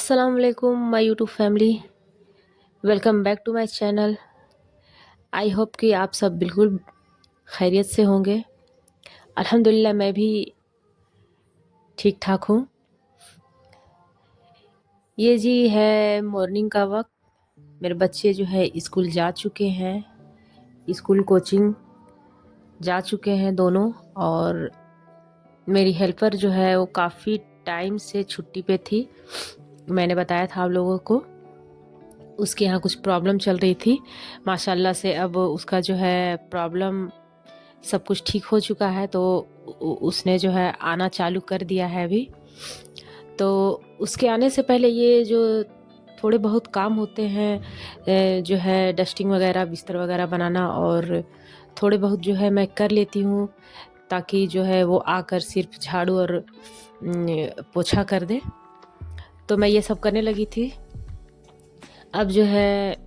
अस्सलाम वालेकुम my YouTube family. Welcome back to my channel. I hope कि आप सब बिल्कुल खैरियत से होंगे। अल्हम्दुलिल्लाह मैं भी ठीक ठाक हूँ। ये जी है मॉर्निंग का वक्त। मेरे बच्चे जो है स्कूल जा चुके हैं, स्कूल कोचिंग जा चुके हैं दोनों। और मेरी हेल्पर जो है वो काफ़ी टाइम से छुट्टी पे थी। मैंने बताया था आप लोगों को, उसके यहाँ कुछ प्रॉब्लम चल रही थी। माशाल्लाह से अब उसका जो है प्रॉब्लम सब कुछ ठीक हो चुका है, तो उसने जो है आना चालू कर दिया है अभी। तो उसके आने से पहले ये जो थोड़े बहुत काम होते हैं, जो है डस्टिंग वगैरह, बिस्तर वगैरह बनाना, और थोड़े बहुत जो है मैं कर लेती हूँ, ताकि जो है वो आकर सिर्फ झाड़ू और पोछा कर दे। तो मैं ये सब करने लगी थी। अब जो है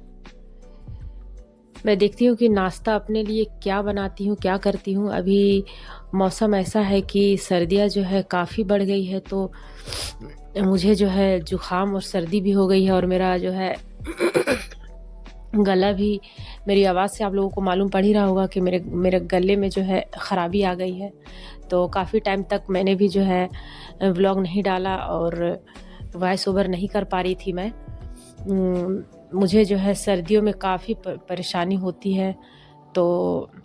मैं देखती हूँ कि नाश्ता अपने लिए क्या बनाती हूँ, क्या करती हूँ। अभी मौसम ऐसा है कि सर्दियाँ जो है काफ़ी बढ़ गई है, तो मुझे जो है जुखाम और सर्दी भी हो गई है, और मेरा जो है गला भी, मेरी आवाज़ से आप लोगों को मालूम पड़ ही रहा होगा कि मेरे मेरे गले में जो है ख़राबी आ गई है। तो काफ़ी टाइम तक मैंने भी जो है व्लॉग नहीं डाला और वॉइस ओवर नहीं कर पा रही थी मैं। मुझे जो है सर्दियों में काफ़ी परेशानी होती है। तो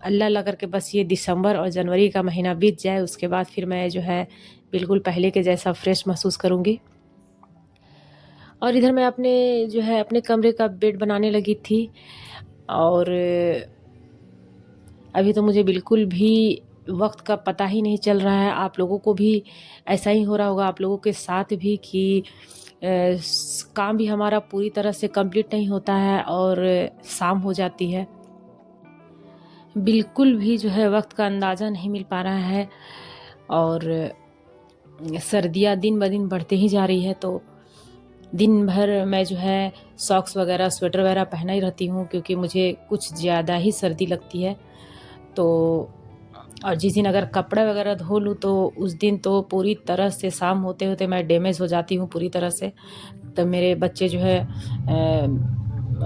अल्लाह अल्लाह करके बस ये दिसंबर और जनवरी का महीना बीत जाए, उसके बाद फिर मैं जो है बिल्कुल पहले के जैसा फ्रेश महसूस करूँगी। और इधर मैं अपने जो है अपने कमरे का बेड बनाने लगी थी, और अभी तो मुझे बिल्कुल भी वक्त का पता ही नहीं चल रहा है। आप लोगों को भी ऐसा ही हो रहा होगा, आप लोगों के साथ भी, कि काम भी हमारा पूरी तरह से कंप्लीट नहीं होता है और शाम हो जाती है। बिल्कुल भी जो है वक्त का अंदाज़ा नहीं मिल पा रहा है, और सर्दियाँ दिन ब दिन बढ़ते ही जा रही है। तो दिन भर मैं जो है सॉक्स वगैरह, स्वेटर वगैरह पहना ही रहती हूँ, क्योंकि मुझे कुछ ज़्यादा ही सर्दी लगती है। तो और जिस दिन अगर कपड़ा वगैरह धो लूँ, तो उस दिन तो पूरी तरह से शाम होते होते मैं डैमेज हो जाती हूँ पूरी तरह से। तो मेरे बच्चे जो है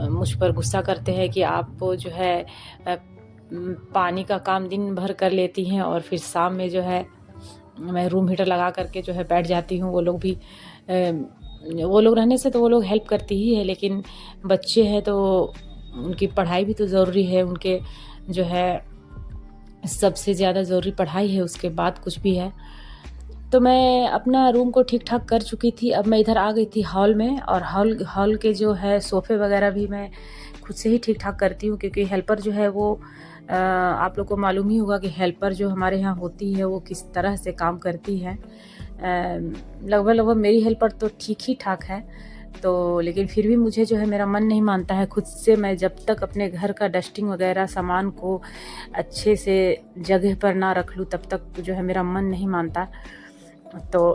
मुझ पर गुस्सा करते हैं कि आप जो है पानी का काम दिन भर कर लेती हैं, और फिर शाम में जो है मैं रूम हीटर लगा करके जो है बैठ जाती हूँ। वो लोग भी वो लोग रहने से तो वो लोग हेल्प करती ही है, लेकिन बच्चे हैं तो उनकी पढ़ाई भी तो ज़रूरी है। उनके जो है सबसे ज़्यादा ज़रूरी पढ़ाई है, उसके बाद कुछ भी है। तो मैं अपना रूम को ठीक ठाक कर चुकी थी। अब मैं इधर आ गई थी हॉल में, और हॉल के जो है सोफ़े वगैरह भी मैं खुद से ही ठीक ठाक करती हूँ, क्योंकि हेल्पर जो है वो आप लोग को मालूम ही होगा कि हेल्पर जो हमारे यहाँ होती है वो किस तरह से काम करती है। लगभग लगभग मेरी हेल्पर तो ठीक ही ठाक है, तो लेकिन फिर भी मुझे जो है मेरा मन नहीं मानता है खुद से। मैं जब तक अपने घर का डस्टिंग वगैरह सामान को अच्छे से जगह पर ना रख लूँ, तब तक जो है मेरा मन नहीं मानता। तो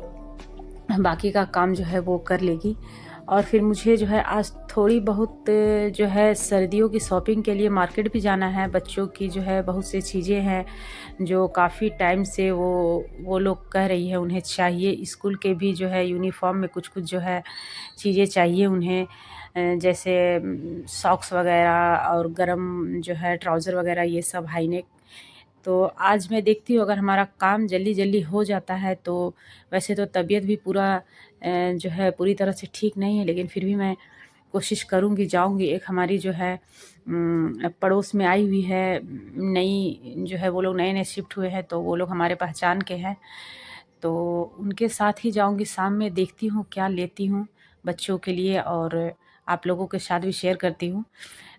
बाकी का काम जो है वो कर लेगी। और फिर मुझे जो है आज थोड़ी बहुत जो है सर्दियों की शॉपिंग के लिए मार्केट भी जाना है। बच्चों की जो है बहुत सी चीज़ें हैं जो काफ़ी टाइम से वो लोग कह रही है उन्हें चाहिए। स्कूल के भी जो है यूनिफॉर्म में कुछ कुछ जो है चीज़ें चाहिए उन्हें, जैसे सॉक्स वगैरह और गरम जो है ट्राउज़र वगैरह, ये सब हाई नेक। तो आज मैं देखती हूँ अगर हमारा काम जल्दी जल्दी हो जाता है, तो वैसे तो तबीयत भी जो है पूरी तरह से ठीक नहीं है, लेकिन फिर भी मैं कोशिश करूँगी, जाऊँगी। एक हमारी जो है पड़ोस में आई हुई है नई, जो है वो लोग नए नए शिफ्ट हुए हैं, तो वो लोग हमारे पहचान के हैं, तो उनके साथ ही जाऊँगी। शाम में देखती हूँ क्या लेती हूँ बच्चों के लिए, और आप लोगों के साथ भी शेयर करती हूँ।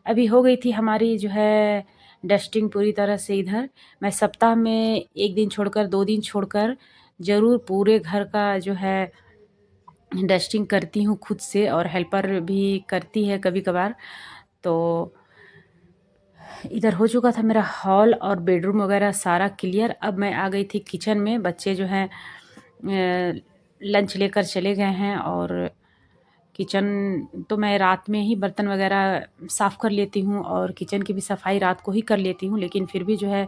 अभी हो गई थी हमारी जो है डस्टिंग पूरी तरह से इधर। मैं सप्ताह में 1 दिन छोड़कर, 2 दिन छोड़कर ज़रूर पूरे घर का जो है डस्टिंग करती हूँ खुद से, और हेल्पर भी करती है कभी कभार। तो इधर हो चुका था मेरा हॉल और बेडरूम वगैरह सारा क्लियर। अब मैं आ गई थी किचन में। बच्चे जो हैं लंच लेकर चले गए हैं, और किचन तो मैं रात में ही बर्तन वगैरह साफ़ कर लेती हूँ, और किचन की भी सफाई रात को ही कर लेती हूँ। लेकिन फिर भी जो है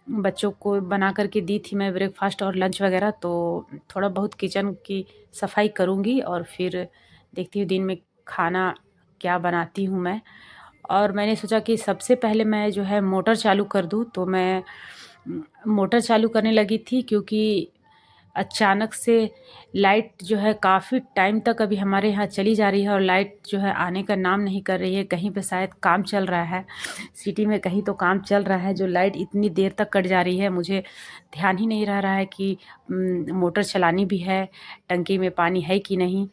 बच्चों को बना कर के दी थी मैं ब्रेकफास्ट और लंच वगैरह, तो थोड़ा बहुत किचन की सफाई करूँगी, और फिर देखती हूँ दिन में खाना क्या बनाती हूँ मैं। और मैंने सोचा कि सबसे पहले मैं जो है मोटर चालू कर दूँ, तो मैं मोटर चालू करने लगी थी क्योंकि अचानक से लाइट जो है काफ़ी टाइम तक अभी हमारे यहाँ चली जा रही है और लाइट जो है आने का नाम नहीं कर रही है। कहीं पे शायद काम चल रहा है, सिटी में कहीं तो काम चल रहा है जो लाइट इतनी देर तक कट जा रही है। मुझे ध्यान ही नहीं रह रहा है कि मोटर चलानी भी है, टंकी में पानी है कि नहीं।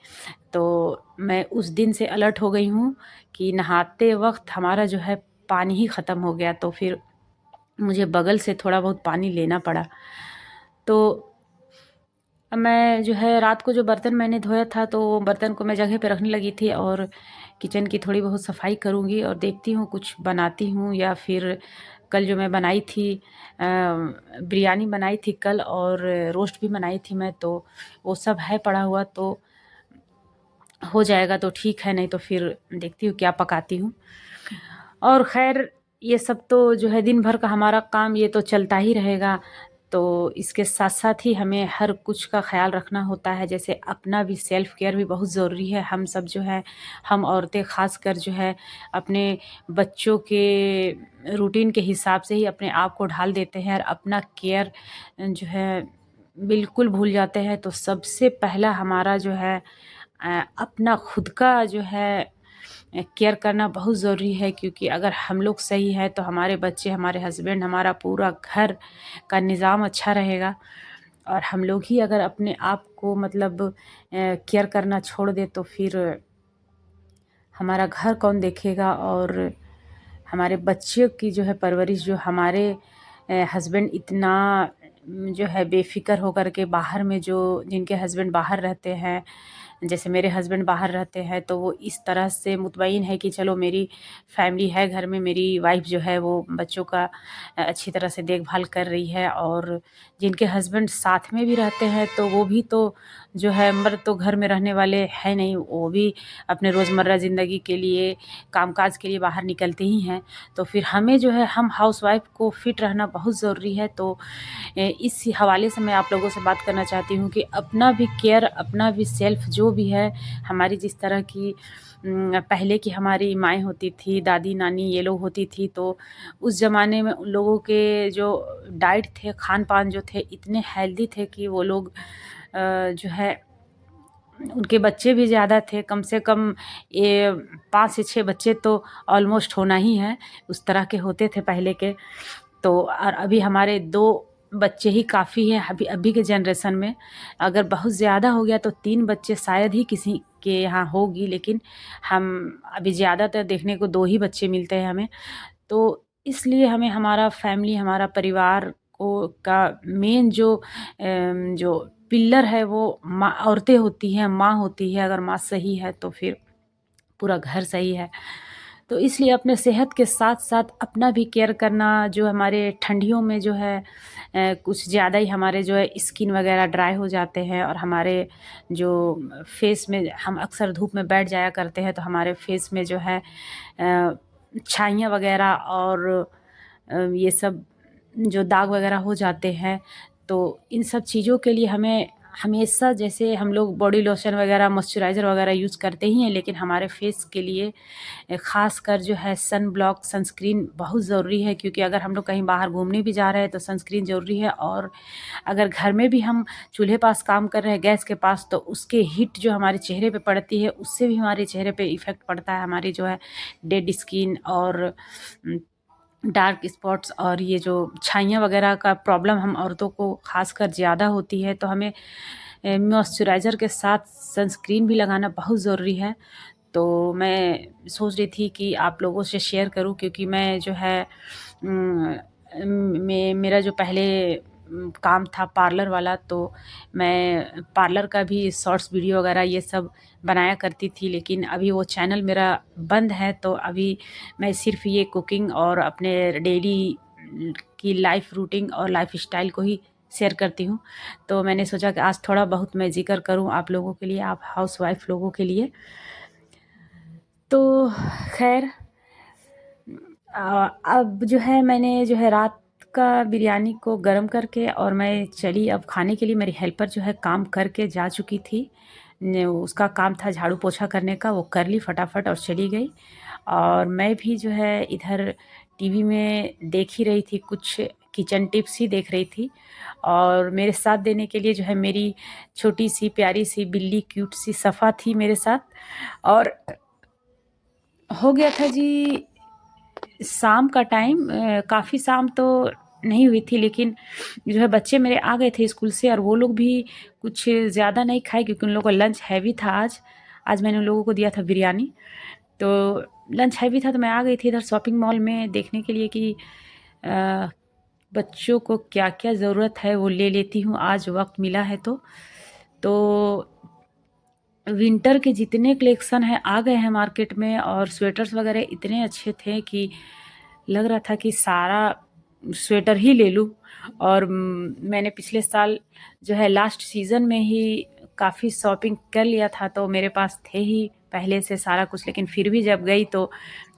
तो मैं उस दिन से अलर्ट हो गई हूँ कि नहाते वक्त हमारा जो है पानी ही ख़त्म हो गया, तो फिर मुझे बगल से थोड़ा बहुत पानी लेना पड़ा। तो मैं जो है रात को जो बर्तन मैंने धोया था, तो वो बर्तन को मैं जगह पे रखने लगी थी और किचन की थोड़ी बहुत सफाई करूँगी और देखती हूँ कुछ बनाती हूँ, या फिर कल जो मैं बनाई थी बिरयानी बनाई थी कल और रोस्ट भी बनाई थी मैं, तो वो सब है पड़ा हुआ, तो हो जाएगा तो ठीक है, नहीं तो फिर देखती हूँ क्या पकाती हूँ। और खैर ये सब तो जो है दिन भर का हमारा काम ये तो चलता ही रहेगा। तो इसके साथ साथ ही हमें हर कुछ का ख़्याल रखना होता है, जैसे अपना भी सेल्फ़ केयर भी बहुत ज़रूरी है। हम सब जो है, हम औरतें ख़ासकर जो है अपने बच्चों के रूटीन के हिसाब से ही अपने आप को ढाल देते हैं और अपना केयर जो है बिल्कुल भूल जाते हैं। तो सबसे पहला हमारा जो है अपना खुद का जो है केयर करना बहुत ज़रूरी है, क्योंकि अगर हम लोग सही हैं तो हमारे बच्चे, हमारे हस्बैंड, हमारा पूरा घर का निज़ाम अच्छा रहेगा। और हम लोग ही अगर अपने आप को मतलब केयर करना छोड़ दे तो फिर हमारा घर कौन देखेगा। और हमारे बच्चे की जो है परवरिश, जो हमारे हस्बैंड इतना जो है बेफ़िक्र होकर के बाहर में, जो जिनके हस्बैंड बाहर रहते हैं, जैसे मेरे हस्बैंड बाहर रहते हैं, तो वो इस तरह से मुतमईन है कि चलो मेरी फैमिली है घर में, मेरी वाइफ़ जो है वो बच्चों का अच्छी तरह से देखभाल कर रही है। और जिनके हस्बैंड साथ में भी रहते हैं तो वो भी तो जो है मर्द तो घर में रहने वाले हैं नहीं, वो भी अपने रोज़मर्रा ज़िंदगी के लिए, कामकाज के लिए बाहर निकलते ही हैं। तो फिर हमें जो है, हम हाउसवाइफ़ को फ़िट रहना बहुत ज़रूरी है। तो इस हवाले से मैं आप लोगों से बात करना चाहती हूँ कि अपना भी केयर, अपना भी सेल्फ़ जो भी है, हमारी जिस तरह की पहले की हमारी माएँ होती थी, दादी नानी ये लोग होती थी, तो उस ज़माने में उन लोगों के जो डाइट थे, खान-पान जो थे, इतने हेल्दी थे कि वो लोग जो है उनके बच्चे भी ज़्यादा थे, कम से कम ये 5 से 6 बच्चे तो ऑलमोस्ट होना ही है, उस तरह के होते थे पहले के। तो और अभी हमारे 2 बच्चे ही काफ़ी हैं अभी अभी के जनरेशन में। अगर बहुत ज़्यादा हो गया तो 3 बच्चे शायद ही किसी के यहाँ होगी, लेकिन हम अभी ज़्यादातर देखने को 2 ही बच्चे मिलते हैं हमें। तो इसलिए हमें हमारा फैमिली, हमारा परिवार को का मेन जो पिल्लर है वो माँ औरतें होती हैं, माँ होती है। अगर माँ सही है तो फिर पूरा घर सही है। तो इसलिए अपने सेहत के साथ-साथ अपना भी केयर करना, जो हमारे ठंडियों में जो है कुछ ज़्यादा ही हमारे जो है स्किन वगैरह ड्राई हो जाते हैं, और हमारे जो फेस में, हम अक्सर धूप में बैठ जाया करते हैं तो हमारे फेस में जो है छाइयाँ वगैरह और ये सब जो दाग वगैरह हो जाते हैं। तो इन सब चीज़ों के लिए हमें हमेशा, जैसे हम लोग बॉडी लोशन वगैरह, मॉइस्चराइज़र वगैरह यूज़ करते ही हैं, लेकिन हमारे फेस के लिए ख़ासकर जो है सन ब्लॉक, सनस्क्रीन बहुत ज़रूरी है। क्योंकि अगर हम लोग कहीं बाहर घूमने भी जा रहे हैं तो सनस्क्रीन ज़रूरी है। और अगर घर में भी हम चूल्हे पास काम कर रहे हैं, गैस के पास, तो उसके हीट जो हमारे चेहरे पे पड़ती है, उससे भी हमारे चेहरे पे इफ़ेक्ट पड़ता है। हमारी जो है डेड स्किन और डार्क स्पॉट्स और ये जो छाइयाँ वगैरह का प्रॉब्लम हम औरतों को ख़ासकर ज़्यादा होती है। तो हमें मॉइस्चराइज़र के साथ सनस्क्रीन भी लगाना बहुत ज़रूरी है। तो मैं सोच रही थी कि आप लोगों से शेयर करूं, क्योंकि मैं जो है मेरा जो पहले काम था पार्लर वाला, तो मैं पार्लर का भी शॉर्ट्स वीडियो वगैरह ये सब बनाया करती थी, लेकिन अभी वो चैनल मेरा बंद है। तो अभी मैं सिर्फ ये कुकिंग और अपने डेली की लाइफ रूटीन और लाइफ स्टाइल को ही शेयर करती हूँ। तो मैंने सोचा कि आज थोड़ा बहुत मैं जिक्र करूँ आप लोगों के लिए, आप हाउसवाइफ लोगों के लिए। तो खैर अब जो है, मैंने जो है रात का बिरयानी को गरम करके और मैं चली अब खाने के लिए। मेरी हेल्पर जो है काम करके जा चुकी थी, उसका काम था झाड़ू पोछा करने का, वो कर ली फटाफट और चली गई। और मैं भी जो है इधर टीवी में देख ही रही थी, कुछ किचन टिप्स ही देख रही थी। और मेरे साथ देने के लिए जो है मेरी छोटी सी प्यारी सी बिल्ली क्यूट सी सफ़ा थी मेरे साथ। और हो गया था जी शाम का टाइम, काफ़ी शाम तो नहीं हुई थी, लेकिन जो है बच्चे मेरे आ गए थे स्कूल से और वो लोग भी कुछ ज़्यादा नहीं खाए क्योंकि उन लोगों का लंच हैवी था आज। आज मैंने उन लोगों को दिया था बिरयानी, तो लंच हैवी था, तो मैं आ गई थी इधर शॉपिंग मॉल में देखने के लिए कि अ, बच्चों को क्या-क्या ज़रूरत है वो ले लेती हूँ, आज वक़्त मिला है तो। तो विंटर के जितने कलेक्शन हैं आ गए हैं मार्केट में, और स्वेटर्स वगैरह इतने अच्छे थे कि लग रहा था कि सारा स्वेटर ही ले लूँ। और मैंने पिछले साल जो है लास्ट सीज़न में ही काफ़ी शॉपिंग कर लिया था, तो मेरे पास थे ही पहले से सारा कुछ, लेकिन फिर भी जब गई तो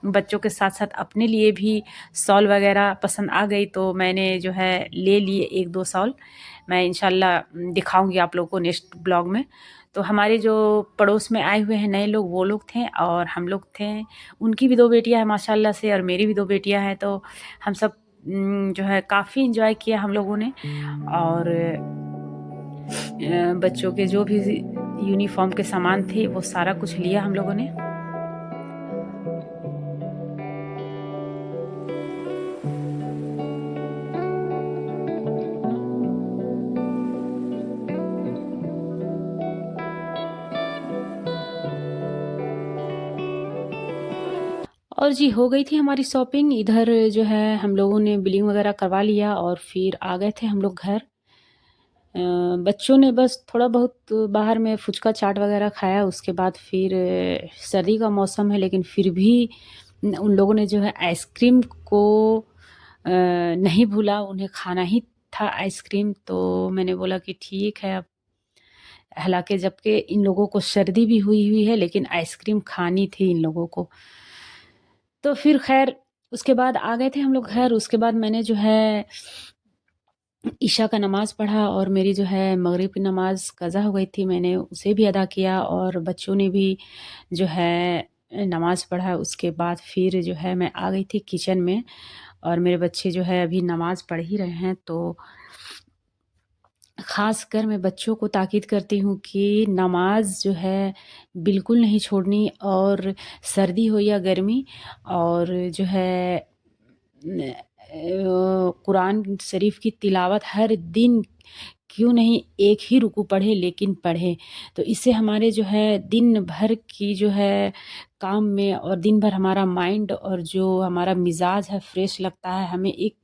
बच्चों के साथ-साथ अपने लिए भी शॉल वगैरह पसंद आ गई, तो मैंने जो है ले लिए 1-2 शॉल। मैं इंशाल्लाह दिखाऊँगी आप लोगों को नेक्स्ट ब्लॉग में। तो हमारे जो पड़ोस में आए हुए हैं नए लोग, वो लोग थे और हम लोग थे। उनकी भी 2 बेटियाँ हैं माशाल्लाह से और मेरी भी 2 बेटियाँ हैं, तो हम सब जो है काफ़ी एन्जॉय किया हम लोगों ने। और बच्चों के जो भी यूनिफ़ॉर्म के सामान थे वो सारा कुछ लिया हम लोगों ने। और जी हो गई थी हमारी शॉपिंग, इधर जो है हम लोगों ने बिलिंग वगैरह करवा लिया और फिर आ गए थे हम लोग घर। बच्चों ने बस थोड़ा बहुत बाहर में फुचका चाट वगैरह खाया, उसके बाद फिर सर्दी का मौसम है लेकिन फिर भी उन लोगों ने जो है आइसक्रीम को नहीं भूला, उन्हें खाना ही था आइसक्रीम। तो मैंने बोला कि ठीक है अब, हालाँकि जबकि इन लोगों को सर्दी भी हुई हुई है लेकिन आइसक्रीम खानी थी इन लोगों को। तो फिर ख़ैर उसके बाद आ गए थे हम लोग घर, उसके बाद मैंने जो है इशा का नमाज़ पढ़ा और मेरी जो है मगरिब की नमाज़ कज़ा हो गई थी, मैंने उसे भी अदा किया और बच्चों ने भी जो है नमाज़ पढ़ा। उसके बाद फिर जो है मैं आ गई थी किचन में और मेरे बच्चे जो है अभी नमाज़ पढ़ ही रहे हैं। तो ख़ासकर मैं बच्चों को ताकीद करती हूँ कि नमाज़ जो है बिल्कुल नहीं छोड़नी, और सर्दी हो या गर्मी। और जो है कुरान शरीफ की तिलावत हर दिन क्यों नहीं एक ही रुकू पढ़े लेकिन पढ़े। तो इससे हमारे जो है दिन भर की जो है काम में और दिन भर हमारा माइंड और जो हमारा मिजाज है फ्रेश लगता है, हमें एक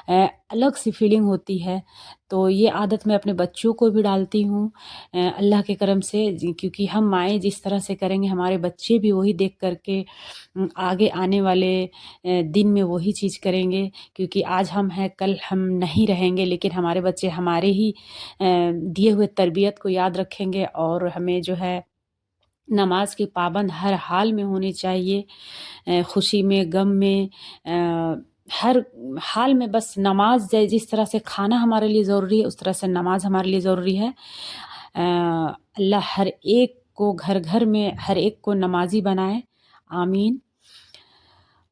अलग सी फीलिंग होती है। तो ये आदत मैं अपने बच्चों को भी डालती हूँ अल्लाह के करम से, क्योंकि हम माएँ जिस तरह से करेंगे हमारे बच्चे भी वही देख कर के आगे आने वाले दिन में वही चीज़ करेंगे। क्योंकि आज हम हैं कल हम नहीं रहेंगे, लेकिन हमारे बच्चे हमारे ही दिए हुए तरबियत को याद रखेंगे और हमें जो है नमाज की पाबंद हर हाल में होनी चाहिए। खुशी में, गम में, हर हाल में बस नमाज जिस तरह से खाना हमारे लिए ज़रूरी है उस तरह से नमाज हमारे लिए ज़रूरी है। अल्लाह हर एक को घर-घर में हर एक को नमाज़ी बनाए। आमीन।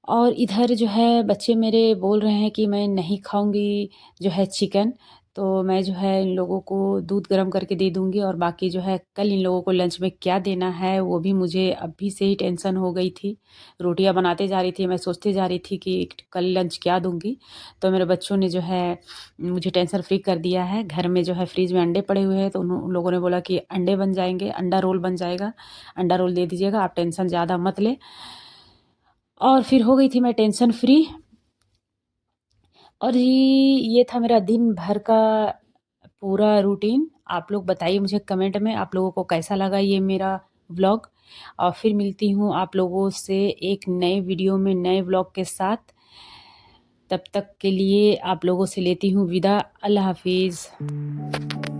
और इधर जो है बच्चे मेरे बोल रहे हैं कि मैं नहीं खाऊँगी जो है चिकन, तो मैं जो है इन लोगों को दूध गरम करके दे दूँगी और बाकी जो है कल इन लोगों को लंच में क्या देना है वो भी मुझे अभी से ही टेंशन हो गई थी। रोटियाँ बनाते जा रही थी, मैं सोचते जा रही थी कि कल लंच क्या दूँगी। तो मेरे बच्चों ने जो है मुझे टेंशन फ्री कर दिया है। घर में जो है फ्रिज में अंडे पड़े हुए हैं, तो उन लोगों ने बोला कि अंडे बन जाएँगे, अंडा रोल बन जाएगा, अंडा रोल दे दीजिएगा, आप टेंशन ज़्यादा मत लें। और फिर हो गई थी मैं टेंशन फ्री। और ये था मेरा दिन भर का पूरा रूटीन। आप लोग बताइए मुझे कमेंट में आप लोगों को कैसा लगा ये मेरा व्लॉग। और फिर मिलती हूँ आप लोगों से एक नए वीडियो में नए व्लॉग के साथ। तब तक के लिए आप लोगों से लेती हूँ विदा। अल्लाह हाफ़िज़।